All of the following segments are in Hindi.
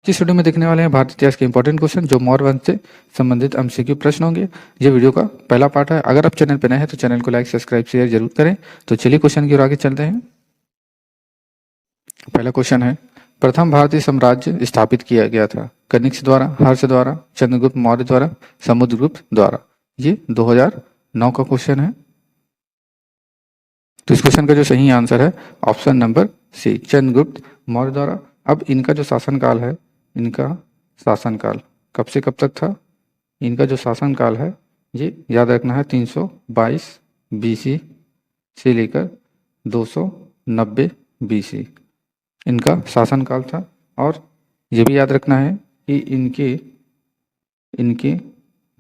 इस वीडियो में देखने वाले हैं भारतीय इतिहास के इंपॉर्टेंट क्वेश्चन जो मौर्य वंश से संबंधित एमसीक्यू प्रश्न होंगे। ये वीडियो का पहला पार्ट है। अगर आप चैनल पर नए हैं तो चैनल को लाइक सब्सक्राइब शेयर जरूर करें। तो चलिए क्वेश्चन की ओर आगे चलते हैं। पहला क्वेश्चन है, प्रथम भारतीय साम्राज्य स्थापित किया गया था कनिष्क द्वारा, हर्ष द्वारा, चंद्रगुप्त मौर्य द्वारा, समुद्रगुप्त द्वारा। ये 2009 का क्वेश्चन है। तो इस क्वेश्चन का जो सही आंसर है option number C, Chandragupta Maurya द्वारा। अब इनका जो शासनकाल है, इनका शासनकाल कब से कब तक था? इनका जो शासनकाल है ये याद रखना है 322 बीसी से लेकर 290 बीसी इनका शासनकाल था। और ये भी याद रखना है कि इनके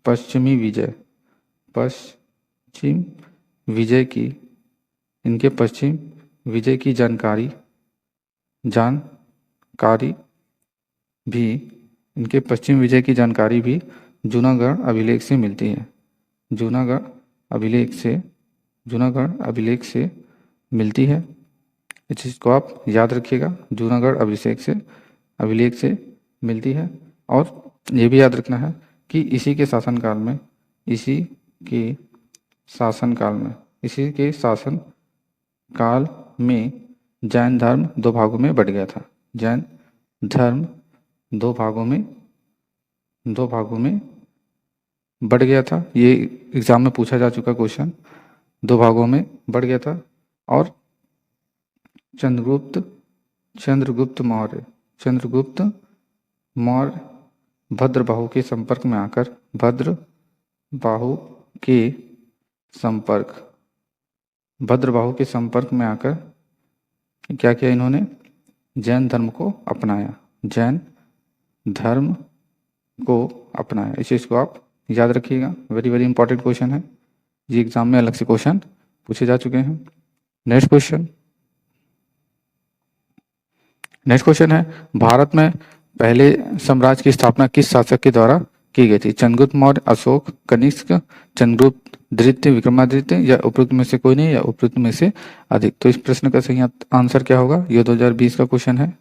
पश्चिम विजय की जानकारी भी इनके पश्चिम विजय की जानकारी भी जूनागढ़ अभिलेख से मिलती है। जूनागढ़ अभिलेख से मिलती है। इस चीज़ को आप याद रखिएगा, जूनागढ़ अभिलेख से मिलती है। और ये भी याद रखना है कि इसी के शासनकाल में जैन धर्म दो भागों में बढ़ गया था। जैन धर्म दो भागों में बढ़ गया था। ये एग्जाम में पूछा जा चुका क्वेश्चन, दो भागों में बढ़ गया था। और चंद्रगुप्त मौर्य भद्रबाहु के संपर्क में आकर क्या किया इन्होंने? जैन धर्म को अपनाया। इस चीज़ को आप याद रखिएगा, वेरी वेरी इंपॉर्टेंट क्वेश्चन है। ये एग्जाम में अलग से क्वेश्चन पूछे जा चुके हैं। नेक्स्ट क्वेश्चन है, भारत में पहले साम्राज्य की स्थापना किस शासक के द्वारा की गई थी? चंद्रगुप्त मौर्य, अशोक, कनिष्क, चंद्रगुप्त द्वितीय, विक्रमादित्य, या उपरोक्त में से कोई नहीं, या उपरोक्त में से अधिक। तो इस प्रश्न का सही आंसर क्या होगा? यह 2020 का क्वेश्चन है।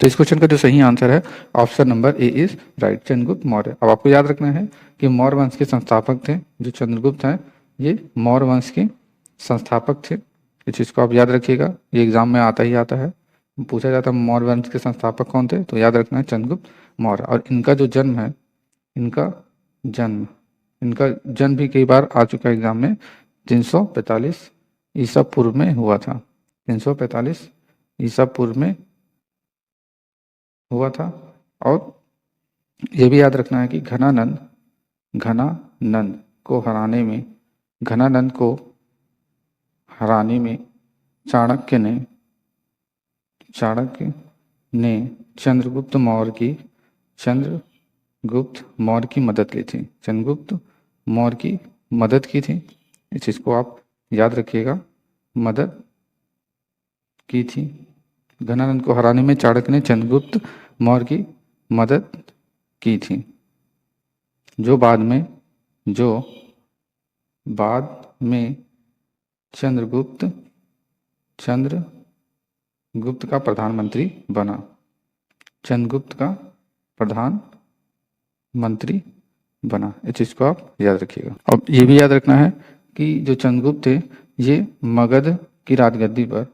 तो इस क्वेश्चन का जो सही आंसर है option number A is right, Chandragupta Maurya. अब आपको याद रखना है कि मौर्य वंश के संस्थापक थे जो चंद्रगुप्त हैं, ये मौर्य वंश के संस्थापक थे। इस चीज़ को आप याद रखिएगा, ये एग्जाम में आता है, पूछा जाता है मौर्य वंश के संस्थापक कौन थे, तो याद रखना है चंद्रगुप्त मौर्य। और इनका जो जन्म है, इनका जन्म भी कई बार आ चुका है एग्जाम में, 345 ईसा पूर्व में हुआ था। 345 ईसा पूर्व में हुआ था। और ये भी याद रखना है कि घनानंद को हराने में चाणक्य ने चंद्रगुप्त मौर्य की मदद ली थी। चंद्रगुप्त मौर्य की मदद की थी। इस चीज़ को आप याद रखिएगा, मदद की थी। घनानंद को हराने में चाणक्य ने चंद्रगुप्त मौर्य की मदद की थी, जो बाद में चंद्रगुप्त का प्रधानमंत्री बना। इस चीज़ को आप याद रखिएगा। अब ये भी याद रखना है कि जो चंद्रगुप्त थे ये मगध की राजगद्दी पर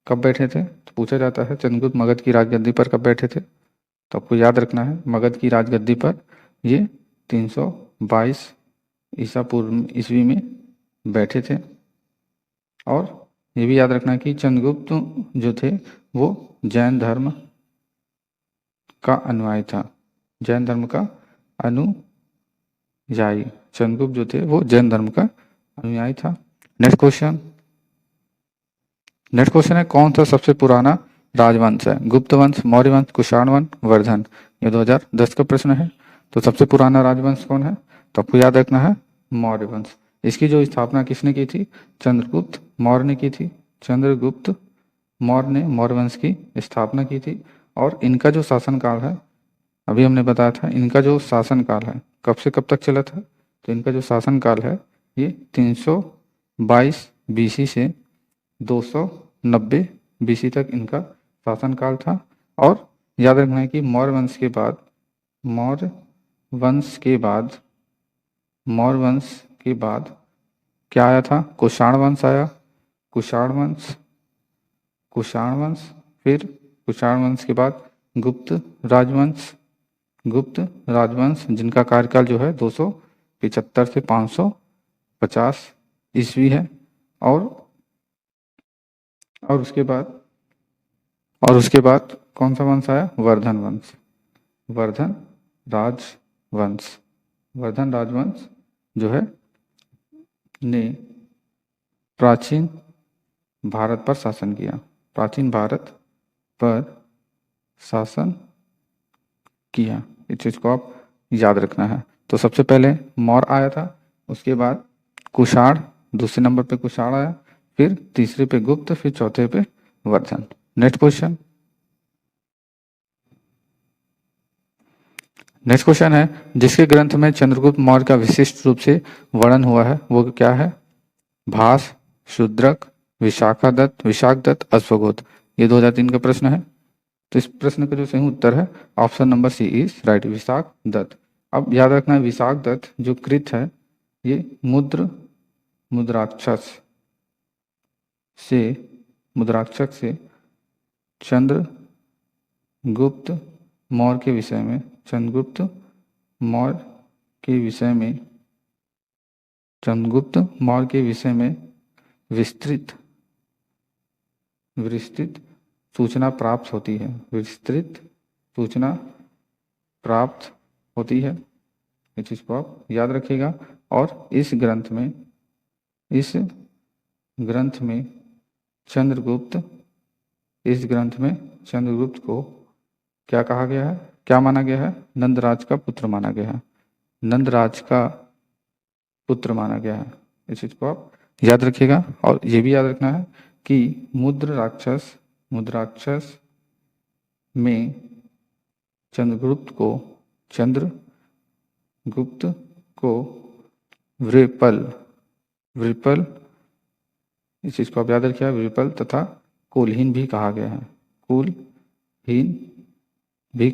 कब बैठे थे? तो पूछा जाता है चंद्रगुप्त मगध की राजगद्दी पर कब बैठे थे, तो आपको याद रखना है मगध की राजगद्दी पर ये 322 ईसा पूर्व ईस्वी में बैठे थे। और ये भी याद रखना कि चंद्रगुप्त जो थे वो जैन धर्म का अनुयायी था। चंद्रगुप्त जो थे वो जैन धर्म का अनुयायी था। नेक्स्ट क्वेश्चन है, कौन सा सबसे पुराना राजवंश है? गुप्त वंश, मौर्य वंश, कुषाण वंश, वर्धन। ये 2010 का प्रश्न है। तो सबसे पुराना राजवंश कौन है? तो आपको याद रखना है मौर्य वंश। इसकी जो स्थापना किसने की थी? चंद्रगुप्त मौर्य ने की थी। चंद्रगुप्त मौर्य ने मौर्य वंश की स्थापना की थी। और इनका जो शासनकाल है, अभी हमने बताया था, इनका जो शासनकाल है कब से कब तक चला था? तो इनका जो शासनकाल है ये 322 बीसी से 290 बीसी तक इनका शासनकाल था। और याद रखना है कि मौर्य वंश के बाद मौर्य वंश के बाद मौर्य वंश के बाद क्या आया था? कुषाण वंश आया, कुषाण वंश, कुषाण वंश, फिर कुषाण वंश के बाद गुप्त राजवंश, गुप्त राजवंश जिनका कार्यकाल जो है 275 से 550 ईस्वी है। और उसके बाद कौन सा वंश आया? वर्धन वंश, वर्धन राजवंश, वर्धन राजवंश जो है ने प्राचीन भारत पर शासन किया, प्राचीन भारत पर शासन किया। इस चीज को आप याद रखना है। तो सबसे पहले मौर्य आया था, उसके बाद कुषाण, दूसरे नंबर पे कुषाण आया, फिर तीसरे पे गुप्त, फिर चौथे पे Vardhan. Next question, next question है जिसके ग्रंथ में चंद्रगुप्त मौर्य का विशिष्ट रूप से वर्णन हुआ है वो क्या है? भास, शूद्रक, विशाखदत्त, अश्वघोष। ये 2003 का प्रश्न है। तो इस प्रश्न का जो सही उत्तर है option number C is right, Vishakhadatta. अब याद रखना है विशाखदत्त जो कृत है ये मुद्राक्षक से चंद्रगुप्त मौर्य के विषय में, चंद्रगुप्त मौर्य के विषय में विस्तृत सूचना प्राप्त होती है, विस्तृत सूचना प्राप्त होती है। इस चीज को आप याद रखिएगा। और इस ग्रंथ में चंद्रगुप्त को क्या कहा गया है, क्या माना गया है? नंदराज का पुत्र माना गया है, नंदराज का पुत्र माना गया है। इस चीज को आप याद रखिएगा। और ये भी याद रखना है कि मुद्राक्षस में चंद्रगुप्त को वृपल, इस चीज को आप याद रखिएगा, वृपल तथा कुलहीन भी कहा गया है, कुलहीन भी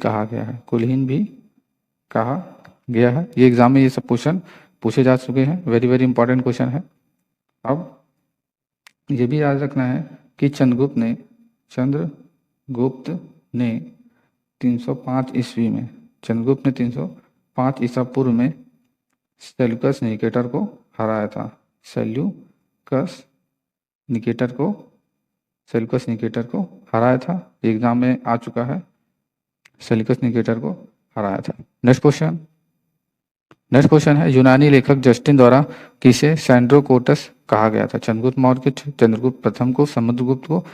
कहा गया है। ये एग्जाम में ये सब क्वेश्चन पूछे जा चुके हैं, वेरी वेरी इंपॉर्टेंट क्वेश्चन है। अब ये भी याद रखना है कि चंद्रगुप्त ने 305 ईस्वी में, चंद्रगुप्त ने 305 ईसा पूर्व में सेल्यूकस निकेटर को हराया था, सेल्यूकस निकेटर को हराया था। एग्जाम में आ चुका है, सेल्यूकस निकेटर को हराया था। नेक्स्ट क्वेश्चन है यूनानी लेखक जस्टिन द्वारा किसे सैंड्रोकोटस कहा गया था? चंद्रगुप्त मौर्य को, चंद्रगुप्त प्रथम को, समुद्रगुप्त को,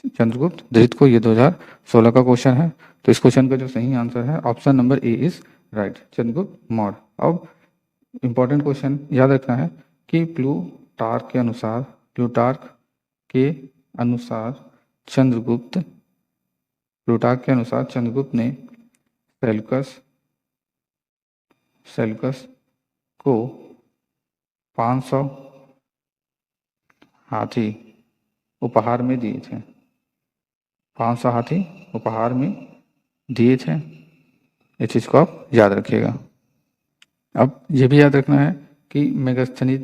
चंद्रगुप्त द्वितीय को। ये 2016 का क्वेश्चन है। तो इस क्वेश्चन का जो सही आंसर है option number A is right, Chandragupta Maurya. अब इंपॉर्टेंट क्वेश्चन याद रखना है कि प्लूटार्क के अनुसार चंद्रगुप्त ने सेल्यूकस को 500 हाथी उपहार में दिए थे, 500 हाथी उपहार में दिए थे। इस चीज को आप याद रखिएगा। अब ये भी याद रखना है कि मेगास्थनीज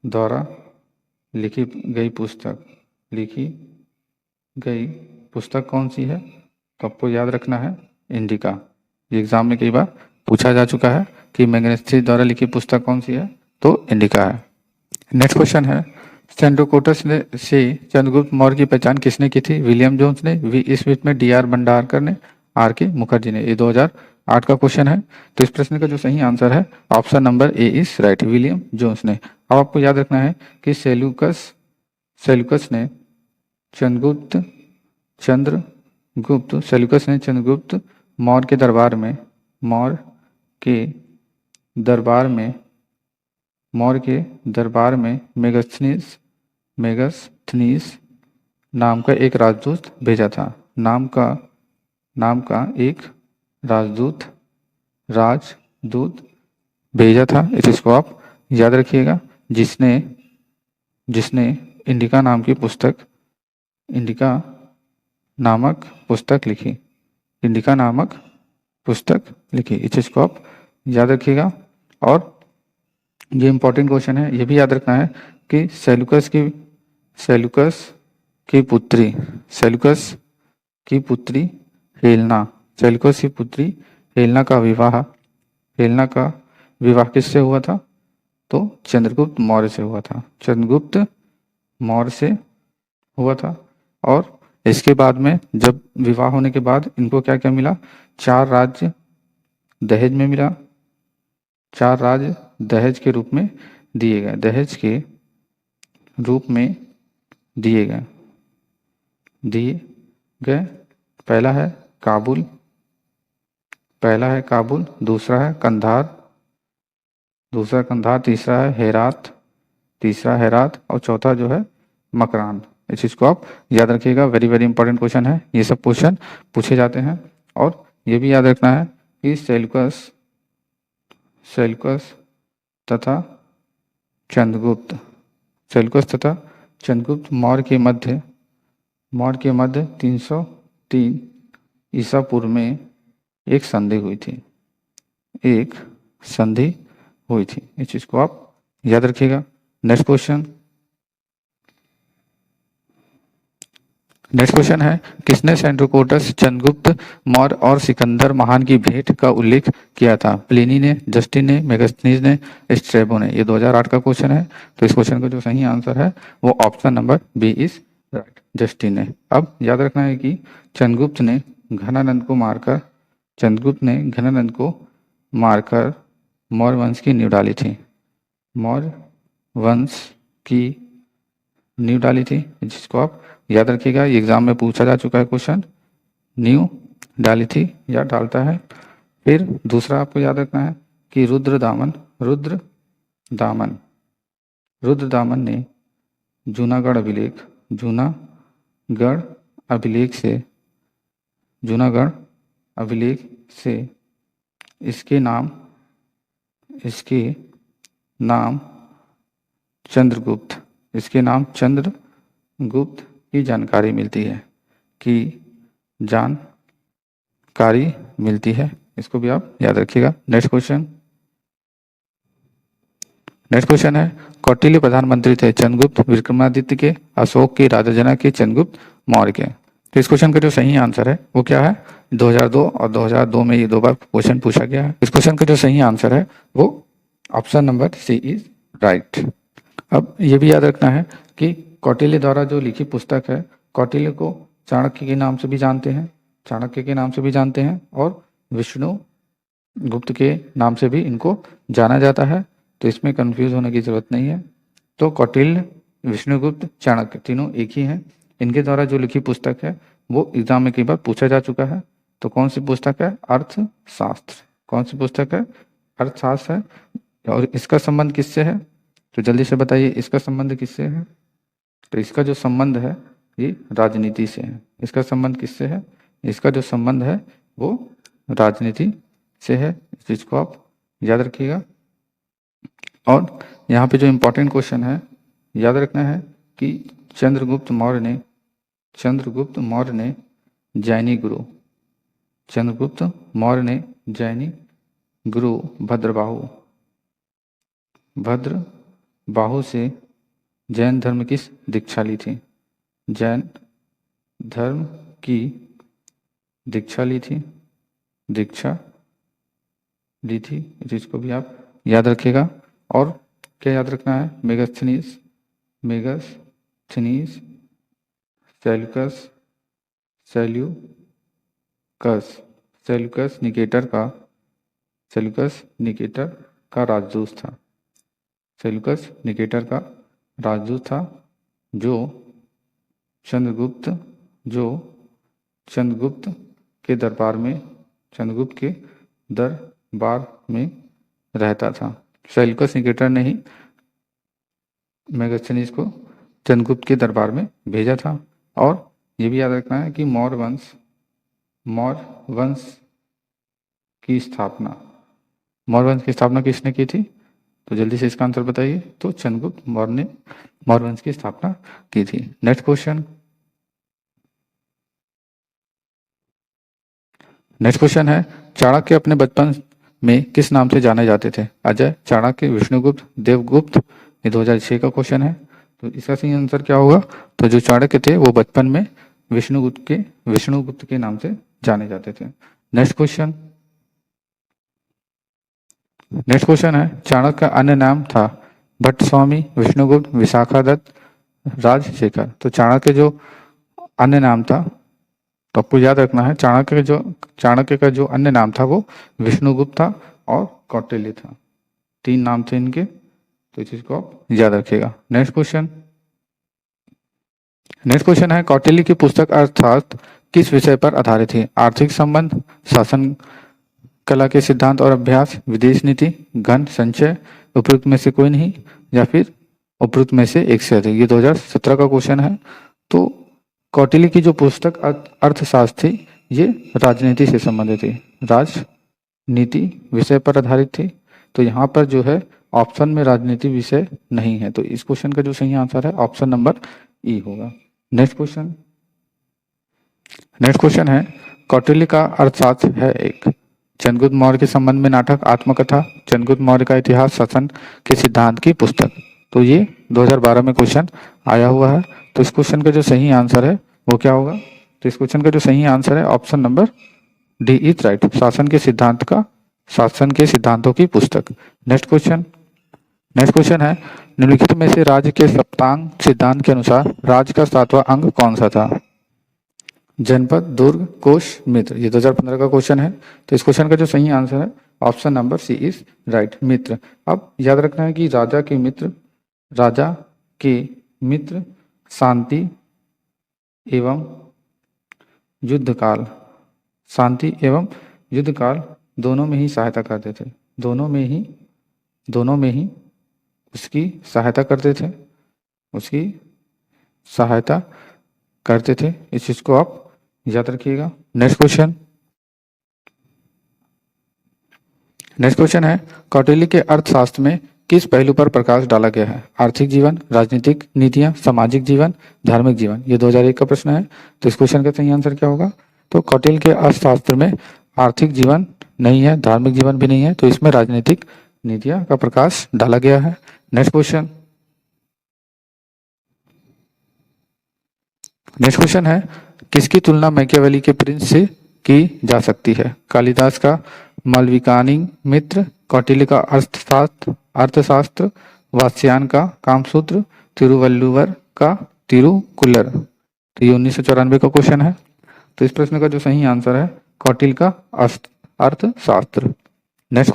द्वारा लिखी गई पुस्तक कौन सी है? तो आपको याद रखना है इंडिका। ये एग्जाम में कई बार पूछा जा चुका है कि मेगास्थनीज द्वारा लिखी पुस्तक कौन सी है, तो इंडिका है। नेक्स्ट क्वेश्चन है सैंड्रोकोटस से चंद्रगुप्त मौर्य की पहचान किसने की थी? विलियम जोन्स ने, वी स्मिथ ने, डी आर भंडारकर ने, आर के मुखर्जी ने। ये 2008 का क्वेश्चन है। तो इस प्रश्न का जो सही आंसर है option number A is right, William Jones ने। अब आपको याद रखना है कि सेल्यूकस ने चंद्रगुप्त मौर्य के दरबार में मेगास्थनीज नाम का एक राजदूत भेजा था, नाम का एक राजदूत भेजा था। इसको आप याद रखिएगा, जिसने इंडिका नाम की पुस्तक इंडिका नामक पुस्तक लिखी। इंडिका नामक पुस्तक लिखी। इस चीज को आप याद रखिएगा। और ये इंपॉर्टेंट क्वेश्चन है, ये भी याद रखना है कि सेल्यूकस की पुत्री सेल्यूकस की पुत्री हेलेना सेल्यूकस की पुत्री हेलेना का विवाह किससे हुआ था? तो चंद्रगुप्त मौर्य से हुआ था। चंद्रगुप्त मौर्य से हुआ था। और इसके बाद में जब विवाह होने के बाद इनको क्या क्या मिला? 4 राज्य दहेज में मिला। 4 राज्य दहेज के रूप में दिए गए। दहेज के रूप में दिए गए। पहला है काबुल, दूसरा है कंधार, तीसरा हेरात और चौथा जो है मकरान। इस चीज को आप याद रखिएगा। वेरी वेरी इंपॉर्टेंट क्वेश्चन है। ये सब क्वेश्चन पूछे जाते हैं। और ये भी याद रखना है कि सेल्यूकस तथा चंद्रगुप्त मौर्य के मध्य 303 ईसा पूर्व में एक संधि हुई थी। इस चीज को आप याद रखिएगा। नेक्स्ट क्वेश्चन है, किसने सेंट्रोकोटस, चंद्रगुप्त मौर्य और सिकंदर महान की भेंट का उल्लेख किया था? प्लिनी ने, जस्टिन ने, मेगास्थनीज ने, स्ट्रैबो ने। ये 2008 का क्वेश्चन है। तो इस क्वेश्चन का जो सही आंसर है वो option number B is right, Justin ने। अब याद रखना है कि चंद्रगुप्त ने घनानंद को मारकर मौर्य वंश की नींव डाली थी। जिसको आप याद रखिएगा। ये एग्जाम में पूछा जा चुका है क्वेश्चन। नींव डाली थी या डालता है। फिर दूसरा आपको याद रखना है कि रुद्रदामन ने जूनागढ़ अभिलेख से इसके नाम चंद्रगुप्त की जानकारी मिलती है। इसको भी आप याद रखिएगा। नेक्स्ट क्वेश्चन है, कौटिल्य प्रधानमंत्री थे? चंद्रगुप्त, विक्रमादित्य के, अशोक के, राजा जनक के, चंद्रगुप्त मौर्य के। तो इस क्वेश्चन का जो सही आंसर है वो क्या है? 2002 और 2002 में ये 2 बार क्वेश्चन पूछा गया है। इस क्वेश्चन का जो सही आंसर है वो option number C is right. अब ये भी याद रखना है कि कौटिल्य द्वारा जो लिखी पुस्तक है, कौटिल्य को चाणक्य के नाम से भी जानते हैं और विष्णु गुप्त के नाम से भी इनको जाना जाता है। तो इसमें कंफ्यूज होने की जरूरत नहीं है। तो कौटिल्य, विष्णुगुप्त, चाणक्य तीनों एक ही हैं। इनके द्वारा जो लिखी पुस्तक है वो एग्जाम में कई बार पूछा जा चुका है। तो कौन सी पुस्तक है? अर्थशास्त्र है। और इसका संबंध किससे है? तो जल्दी से बताइए, इसका संबंध किससे है? तो इसका जो संबंध है ये राजनीति से है। इसका संबंध किससे है? इसका जो संबंध है वो राजनीति से है। इस चीज को आप याद रखिएगा। और यहाँ पे जो इम्पोर्टेंट क्वेश्चन है याद रखना है कि चंद्रगुप्त मौर्य ने जैनी गुरु भद्रबाहु से जैन धर्म की दीक्षा ली थी। जिसको भी आप याद रखिएगा। और क्या याद रखना है? मेगास्थनीज, सेल्यूकस निकेटर का राजदूत था। जो चंद्रगुप्त के दरबार में रहता था। सेल्यूकस निकेटर ने ही मेगास्थनीज को चंद्रगुप्त के दरबार में भेजा था। और ये भी याद रखना है कि मौर्य वंश की स्थापना किसने की थी? तो जल्दी से इसका आंसर बताइए। तो चंद्रगुप्त मौर्य ने मौर्य वंश की स्थापना की थी। नेक्स्ट क्वेश्चन, नेक्स्ट क्वेश्चन है चाणक्य अपने बचपन में किस नाम से जाने जाते थे? अजय, चाणक्य, विष्णुगुप्त, देवगुप्त। ये 2006 का क्वेश्चन है। तो इसका सही आंसर क्या होगा? तो जो चाणक्य थे वो बचपन में विष्णुगुप्त के नाम से जाने जाते थे। नेक्स्ट क्वेश्चन है चाणक्य का अन्य नाम था भट्ट स्वामी, विष्णुगुप्त, विशाखादत्त, राजशेखर। तो चाणक्य जो अन्य नाम था, तो आपको याद रखना है चाणक्य का जो अन्य नाम था वो विष्णुगुप्त था और कौटिल्य था। 3 नाम थे इनके, तो इस चीज को आप याद रखिएगा। नेक्स्ट क्वेश्चन है कौटिल्य की पुस्तक अर्थशास्त्र किस विषय पर आधारित है? आर्थिक संबंध, शासन कला के सिद्धांत और अभ्यास, विदेश नीति, घन संचय, उपयुक्त में से कोई नहीं, या फिर उपयुक्त में से एक से अधिक। ये 2017 का क्वेश्चन है। तो कौटिल्य की जो पुस्तक अर्थशास्त्र थी ये राजनीति से संबंधित थी, राजनीति विषय पर आधारित थी। तो यहाँ पर जो है ऑप्शन में राजनीति विषय नहीं है, तो इस क्वेश्चन का जो सही आंसर है ऑप्शन नंबर ई होगा। नेक्स्ट क्वेश्चन है कौटिल्य का अर्थशास्त्र है एक चंद्रगुप्त मौर्य के संबंध में नाटक, आत्मकथा, चंद्रगुप्त मौर्य का इतिहास, शासन के सिद्धांत की पुस्तक। तो ये 2012 में क्वेश्चन आया हुआ है। तो इस क्वेश्चन का जो सही आंसर है वो क्या होगा? तो इस क्वेश्चन का जो सही आंसर है option number D is right, शासन के सिद्धांतों की पुस्तक। नेक्स्ट क्वेश्चन है निम्नलिखित में से राज्य के सप्तांग सिद्धांत के अनुसार राज्य का 7वां अंग कौन सा था? जनपद, दुर्ग, कोश, मित्र। ये 2015 का क्वेश्चन है। तो इस क्वेश्चन का जो सही आंसर है option number C is right, मित्र। अब याद रखना है कि राजा के मित्र शांति एवं युद्ध काल दोनों में ही सहायता करते थे, दोनों में ही उसकी सहायता करते थे। इस चीज को आप याद रखिएगा। नेक्स्ट क्वेश्चन है कौटिल्य के अर्थशास्त्र में किस पहलू पर प्रकाश डाला गया है? आर्थिक जीवन, राजनीतिक नीतियां, सामाजिक जीवन, धार्मिक जीवन। ये 2001 का प्रश्न है। तो इस क्वेश्चन का सही आंसर क्या होगा? तो कौटिल्य के अर्थशास्त्र में आर्थिक जीवन नहीं है, धार्मिक जीवन भी नहीं है, तो इसमें राजनीतिक नीतियां का प्रकाश डाला गया है। नेक्स्ट क्वेश्चन है किसकी तुलना मैकियावेली के प्रिंस से की जा सकती है? कालिदास का मालविकानी मित्र, कौटिल्य का अर्थशास्त्र, वात्स्यायन का कामसूत्र, तिरुवल्लुवर का तिरुकुल्लर। तो ये 1994 का क्वेश्चन है। तो इस प्रश्न का जो सही आंसर है कौटिल्य का अर्थशास्त्र। नेक्स्ट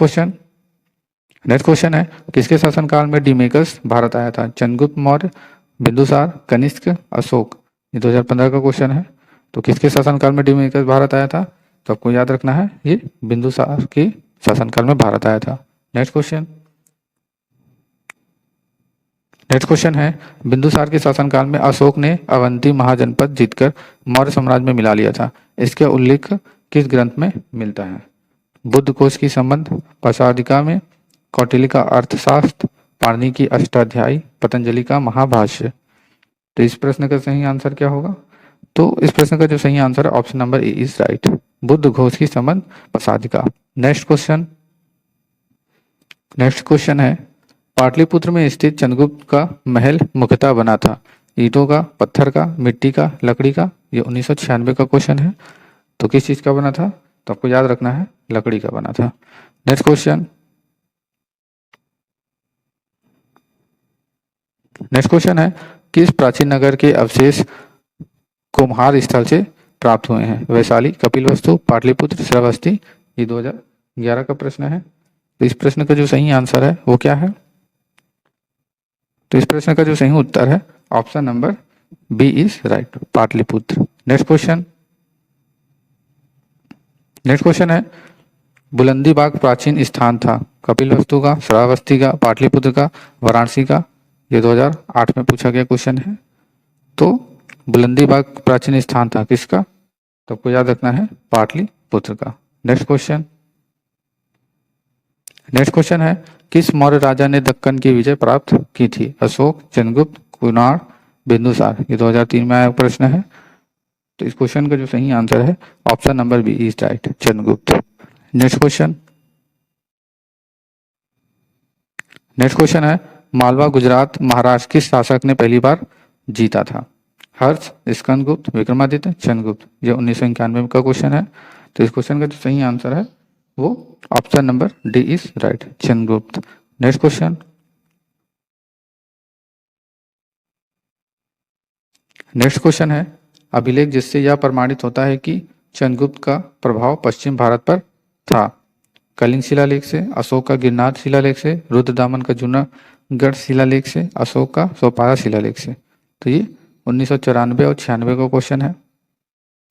क्वेश्चन है किसके शासनकाल में डीमेकस भारत आया था? चंद्रगुप्त मौर्य, बिंदुसार, कनिष्क, अशोक। ये 2015 का क्वेश्चन है। तो किसके शासनकाल में डीमेकस भारत आया था? तो आपको याद रखना है ये बिंदुसार के शासनकाल में भारत आया था। नेक्स्ट क्वेश्चन है बिंदुसार के शासनकाल में अशोक ने अवंती महाजनपद जीतकर मौर्य साम्राज्य में मिला लिया था। इसका उल्लेख किस ग्रंथ में मिलता है? बुद्ध कोश की संबंध, प्रसादिका में, कौटिल्य का अर्थशास्त्र, पाणिनि की अष्टाध्यायी, पतंजलि का महाभाष्य। तो इस प्रश्न का सही आंसर क्या होगा? तो इस प्रश्न का जो सही आंसर है option number A is right, Buddha Ghosh की संबंध, प्रसादिका। नेक्स्ट क्वेश्चन है पाटलिपुत्र में स्थित चंद्रगुप्त का महल मुख्यतः बना था ईंटों का, पत्थर का, मिट्टी का, लकड़ी का। ये 1996 का क्वेश्चन है। तो किस चीज का बना था? तो आपको याद रखना है लकड़ी का बना था। नेक्स्ट क्वेश्चन है किस प्राचीन नगर के अवशेष कुम्हार स्थल से प्राप्त हुए हैं? वैशाली, कपिलवस्तु, पाटलिपुत्र, श्रावस्ती। ये 2011 का प्रश्न है। तो इस प्रश्न का जो सही आंसर है वो क्या है? तो इस प्रश्न का जो सही उत्तर है option number B is right, Pataliputra. Next question है बुलंदी बाग प्राचीन स्थान था कपिलवस्तु का, श्रावस्ती का, पाटलिपुत्र का, वाराणसी का। ये 2008 में पूछा गया क्वेश्चन है। तो बुलंदी बाग प्राचीन स्थान था किसका? तो आपको याद रखना है पाटलिपुत्र का। नेक्स्ट क्वेश्चन है किस मौर्य राजा ने दक्कन की विजय प्राप्त की थी? अशोक, चंद्रगुप्त, कुणाल, बिंदुसार। ये 2003 में आया प्रश्न है। तो इस क्वेश्चन का जो सही आंसर है option number B is right, Chandragupta. Next question है मालवा गुजरात महाराष्ट्र किस शासक ने पहली बार जीता था? हर्ष, स्कंदगुप्त, विक्रमादित्य, चंद्रगुप्त। ये 1991 का क्वेश्चन है। तो इस क्वेश्चन का जो सही आंसर है वो option number D is right, Chandragupta. Next question है अभिलेख जिससे यह प्रमाणित होता है कि चंद्रगुप्त का प्रभाव पश्चिम भारत पर था? कलिंग शिलालेख से, अशोक का गिरनार शिलालेख से, रुद्रदामन का जूनागढ़ शिलालेख से, अशोक का सोपारा शिलालेख से। तो ये 1994 और 96 का क्वेश्चन है।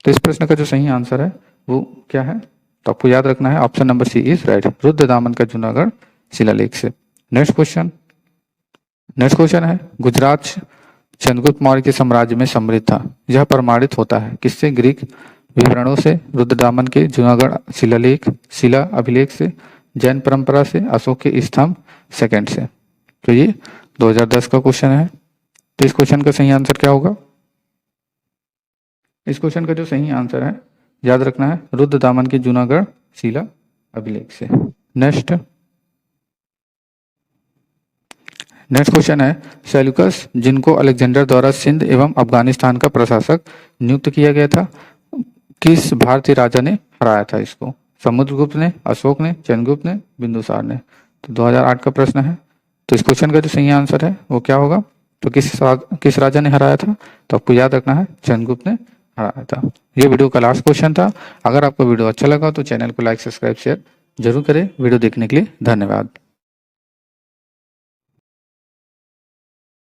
तो इस प्रश्न का जो सही आंसर है वो क्या है? तो आपको याद रखना है option number C is right, Rudradaman का जूनागढ़ शिलालेख से। नेक्स्ट क्वेश्चन है गुजरात चंद्रगुप्त मौर्य के साम्राज्य में समृद्ध था, यह प्रमाणित होता है किससे? ग्रीक विवरणों से, रुद्रदामन के जूनागढ़ शिलालेख शिला अभिलेख से, जैन परंपरा से, अशोक के स्तंभ सेकंड से। तो ये 2010 का क्वेश्चन है। तो इस क्वेश्चन का सही आंसर क्या होगा? इस क्वेश्चन का जो सही आंसर है याद रखना है रुद्रदामन के जूनागढ़ शिला अभिलेख से। नेक्स्ट क्वेश्चन है सेल्यूकस जिनको अलेक्जेंडर द्वारा सिंध एवं अफगानिस्तान का प्रशासक नियुक्त किया गया था, किस भारतीय राजा ने हराया था इसको? समुद्रगुप्त ने, अशोक ने, चंद्रगुप्त ने, बिंदुसार ने। तो 2008 का प्रश्न है। तो इस क्वेश्चन का जो सही आंसर है वो क्या होगा? तो किस राजा ने हराया था? तो आपको याद रखना है चंद्रगुप्त ने हराया था। ये वीडियो का लास्ट क्वेश्चन था। अगर आपको वीडियो अच्छा लगा तो चैनल को लाइक, सब्सक्राइब, शेयर जरूर करें। वीडियो देखने के लिए धन्यवाद।